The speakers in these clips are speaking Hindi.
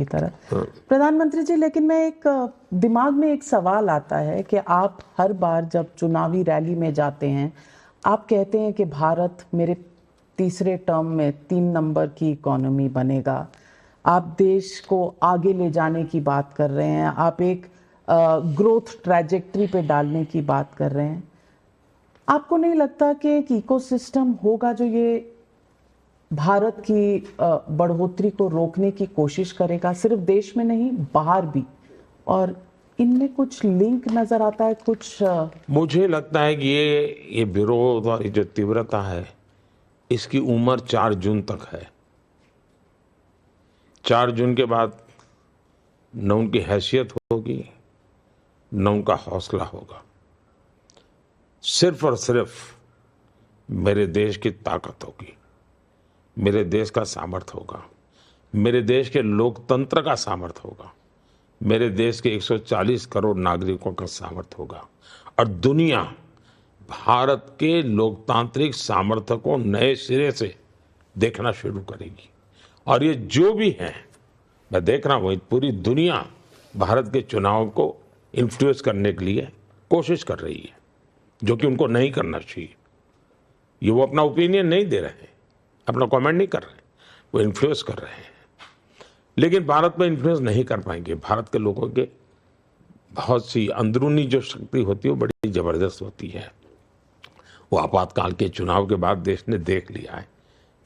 की तरह। प्रधानमंत्री जी, लेकिन मैं दिमाग में एक सवाल आता है कि आप हर बार जब चुनावी रैली में जाते हैं, आप कहते हैं कि भारत मेरे तीसरे टर्म में 3 नंबर की इकोनॉमी बनेगा। आप देश को आगे ले जाने की बात कर रहे हैं, आप एक ग्रोथ ट्रैजेक्टरी पे डालने की बात कर रहे हैं। आपको नहीं लगता कि एक इकोसिस्टम होगा जो ये भारत की बढ़ोतरी को रोकने की कोशिश करेगा, सिर्फ देश में नहीं बाहर भी? और इनमें कुछ लिंक नजर आता है कुछ? मुझे लगता है कि ये विरोध और ये जो तीव्रता है, इसकी उम्र 4 जून तक है। 4 जून के बाद न उनकी हैसियत होगी, न उनका हौसला होगा। सिर्फ और सिर्फ मेरे देश की ताकत होगी, मेरे देश का सामर्थ्य होगा, मेरे देश के लोकतंत्र का सामर्थ्य होगा, मेरे देश के 140 करोड़ नागरिकों का सामर्थ्य होगा। और दुनिया भारत के लोकतांत्रिक सामर्थ्य को नए सिरे से देखना शुरू करेगी। और ये जो भी है, मैं देख रहा हूँ, पूरी दुनिया भारत के चुनाव को इन्फ्लुएंस करने के लिए कोशिश कर रही है, जो कि उनको नहीं करना चाहिए। ये वो अपना ओपिनियन नहीं दे रहे हैं, अपना कमेंट नहीं कर रहे हैं, वो इन्फ्लुएंस कर रहे हैं। लेकिन भारत में इन्फ्लुएंस नहीं कर पाएंगे। भारत के लोगों के बहुत सी अंदरूनी जो शक्ति होती है वो बड़ी ज़बरदस्त होती है। वो आपातकाल के चुनाव के बाद देश ने देख लिया है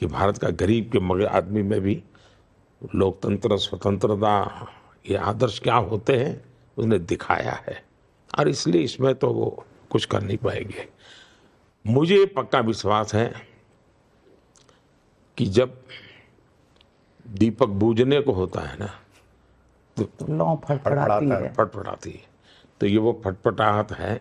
कि भारत का गरीब के मगर आदमी में भी लोकतंत्र, स्वतंत्रता, ये आदर्श क्या होते हैं उसने दिखाया है। और इसलिए इसमें तो वो कुछ कर नहीं पाएंगे। मुझे पक्का विश्वास है कि जब दीपक बूझने को होता है ना, तो लौ फटफड़ाती है। तो ये वो फटफटाहट है,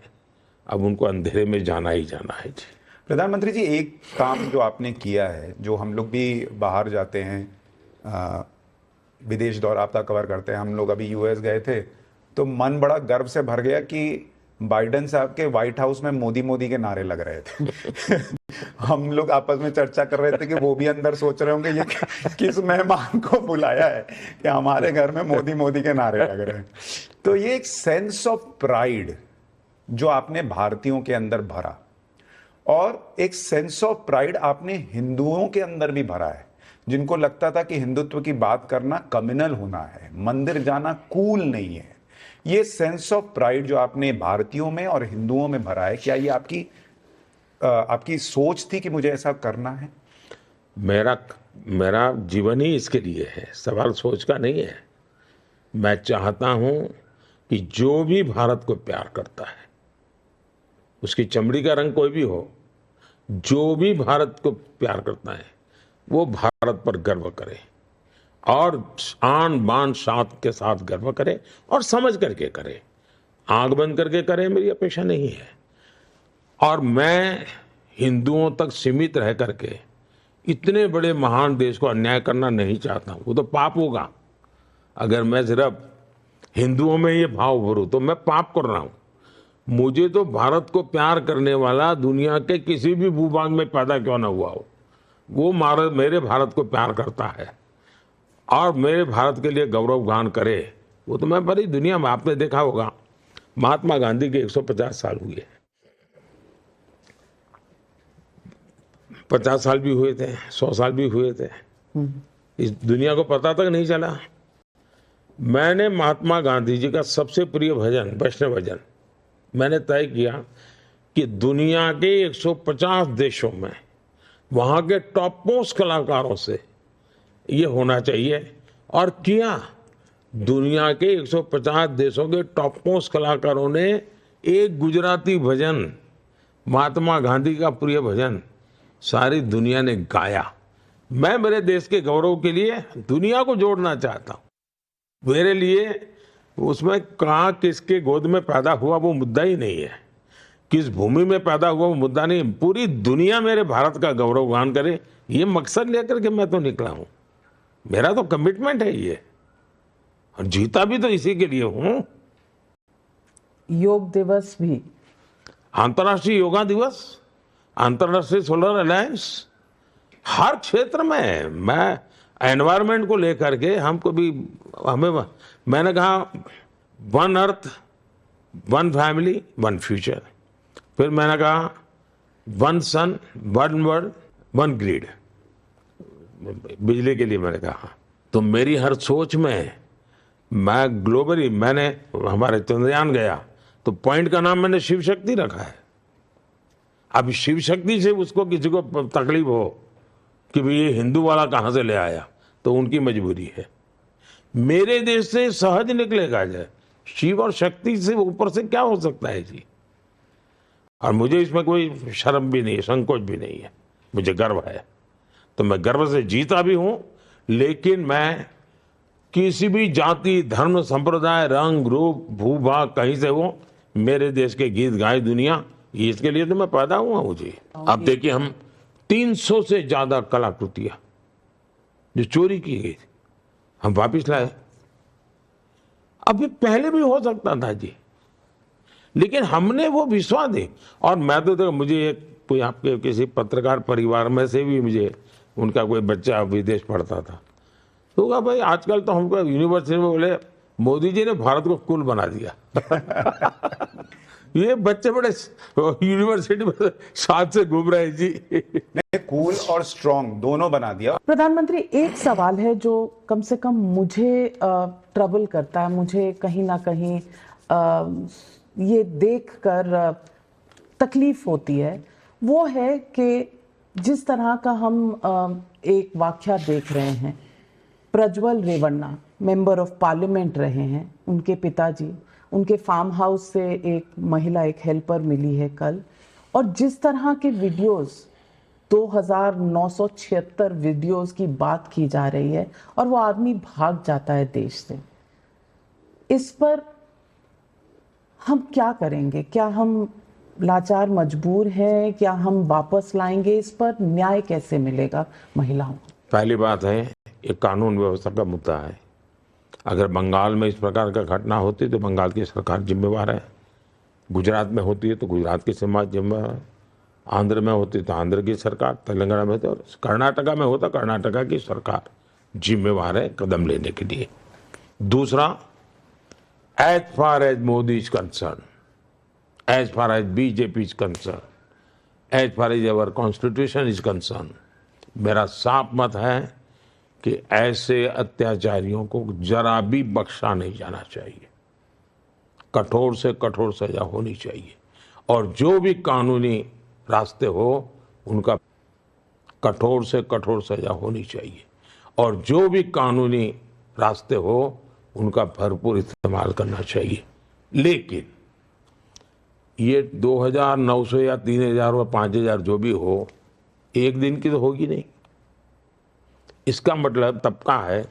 अब उनको अंधेरे में जाना ही जाना है जी। प्रधानमंत्री जी, एक काम जो आपने किया है, जो हम लोग भी बाहर जाते हैं, विदेश दौरा आपका कवर करते हैं, हम लोग अभी यूएस गए थे, तो मन बड़ा गर्व से भर गया कि बाइडेन साहब के व्हाइट हाउस में मोदी मोदी के नारे लग रहे थे। हम लोग आपस में चर्चा कर रहे थे कि वो भी अंदर सोच रहे होंगे ये किस मेहमान को बुलाया है कि हमारे घर में मोदी मोदी के नारे लग रहे हैं। तो ये एक सेंस ऑफ प्राइड जो आपने भारतीयों के अंदर भरा, और एक सेंस ऑफ प्राइड आपने हिंदुओं के अंदर भी भरा है, जिनको लगता था कि हिंदुत्व की बात करना कम्युनल होना है, मंदिर जाना कूल नहीं है। ये सेंस ऑफ प्राइड जो आपने भारतीयों में और हिंदुओं में भरा है, क्या ये आपकी सोच थी कि मुझे ऐसा करना है? मेरा जीवन ही इसके लिए है, सवाल सोच का नहीं है। मैं चाहता हूं कि जो भी भारत को प्यार करता है, उसकी चमड़ी का रंग कोई भी हो, जो भी भारत को प्यार करता है वो भारत पर गर्व करे, और आन बान शान के साथ गर्व करे, और समझ करके करे। आंख बंद करके करे मेरी अपेक्षा नहीं है। और मैं हिंदुओं तक सीमित रह करके इतने बड़े महान देश को अन्याय करना नहीं चाहता हूँ। वो तो पाप होगा। अगर मैं सिर्फ हिंदुओं में ये भाव भरूं तो मैं पाप कर रहा हूँ। मुझे तो भारत को प्यार करने वाला दुनिया के किसी भी भूभाग में पैदा क्यों ना हुआ हो, वो मेरे भारत को प्यार करता है और मेरे भारत के लिए गौरव गान करे। वो तो मैं बड़ी दुनिया में, आपने देखा होगा, महात्मा गांधी के 150 साल हुए, 50 साल भी हुए थे, 100 साल भी हुए थे, इस दुनिया को पता तक नहीं चला। मैंने महात्मा गांधी जी का सबसे प्रिय भजन, वैष्णव भजन, मैंने तय किया कि दुनिया के 150 देशों में वहाँ के टॉप मोस्ट कलाकारों से ये होना चाहिए। और किया। दुनिया के 150 देशों के टॉप मोस्ट कलाकारों ने एक गुजराती भजन, महात्मा गांधी का प्रिय भजन, सारी दुनिया ने गाया। मैं मेरे देश के गौरव के लिए दुनिया को जोड़ना चाहता हूँ। मेरे लिए उसमें कहाँ किसके गोद में पैदा हुआ वो मुद्दा ही नहीं है, किस भूमि में पैदा हुआ वो मुद्दा नहीं। पूरी दुनिया मेरे भारत का गौरव गान करे, ये मकसद लेकर के मैं तो निकला हूँ। मेरा तो कमिटमेंट है ये, और जीता भी तो इसी के लिए हूँ। योग दिवस भी, अंतर्राष्ट्रीय योगा दिवस, अंतर्राष्ट्रीय सोलर अलायंस, हर क्षेत्र में मैं एनवायरनमेंट को लेकर के हमको भी मैंने कहा one earth, one family, one future. फिर मैंने कहा वन सन, वन वर्ल्ड, वन ग्रिड, बिजली के लिए मैंने कहा। तो मेरी हर सोच में मैं ग्लोबली, मैंने हमारे चंद्रयान गया तो पॉइंट का नाम मैंने शिव शक्ति रखा है। अब शिव शक्ति से उसको किसी को तकलीफ हो कि भाई ये हिंदू वाला कहाँ से ले आया, तो उनकी मजबूरी है। मेरे देश से सहज निकलेगा जाए, शिव और शक्ति से ऊपर से क्या हो सकता है जी। और मुझे इसमें कोई शर्म भी नहीं है, संकोच भी नहीं है, मुझे गर्व है। तो मैं गर्व से जीता भी हूं, लेकिन मैं किसी भी जाति, धर्म, संप्रदाय, रंग, रूप, भूभाग कहीं से हो, मेरे देश के गीत गाए दुनिया, इसके लिए तो मैं पैदा हुआ हूं जी। अब देखिए, हम 300 से ज्यादा कलाकृतियां जो चोरी की गई थी हम वापिस लाए। अभी पहले भी हो सकता था जी, लेकिन हमने वो विश्वास दी। और मैं तो मुझे कोई आपके किसी पत्रकार परिवार में से भी मुझे उनका कोई बच्चा विदेश पढ़ता था, तो कहा भाई आजकल तो हमको यूनिवर्सिटी में बोले मोदी जी ने भारत को कूल बना दिया। ये बच्चे बड़े यूनिवर्सिटी में साथ से घूम रहे हैं जी। नहीं, कूल और स्ट्रॉन्ग दोनों बना दिया। प्रधानमंत्री, एक सवाल है जो कम से कम मुझे ट्रबल करता है, मुझे कहीं ना कहीं ये देखकर तकलीफ होती है। वो है कि जिस तरह का हम एक वाकया देख रहे हैं, Prajwal Revanna member of parliament रहे हैं, उनके पिताजी, उनके फार्म हाउस से एक महिला, एक हेल्पर मिली है कल, और जिस तरह के वीडियोस 2976 वीडियोस की बात की जा रही है, और वो आदमी भाग जाता है देश से। इस पर हम क्या करेंगे? क्या हम लाचार मजबूर हैं? क्या हम वापस लाएंगे? इस पर न्याय कैसे मिलेगा महिलाओं को? पहली बात है, ये कानून व्यवस्था का मुद्दा है। अगर बंगाल में इस प्रकार का घटना होती तो बंगाल की सरकार जिम्मेवार है, गुजरात में होती है तो गुजरात की समाज जिम्मेवार है, आंध्र में होती तो आंध्र की सरकार, तेलंगाना में होती, और कर्नाटका में होता कर्नाटका की सरकार जिम्मेवार है कदम लेने के लिए। दूसरा, as far as Modi is concerned, as far as BJP is concerned, as far as our constitution is concerned, मेरा साफ मत है कि ऐसे अत्याचारियों को जरा भी बख्शा नहीं जाना चाहिए। कठोर से कठोर सजा होनी चाहिए, और जो भी कानूनी रास्ते हो उनका कठोर से कठोर सजा होनी चाहिए, और जो भी कानूनी रास्ते हो उनका भरपूर इस्तेमाल करना चाहिए। लेकिन ये 2900 या 3000 या 5000 जो भी हो, एक दिन की तो होगी नहीं। इसका मतलब तबका है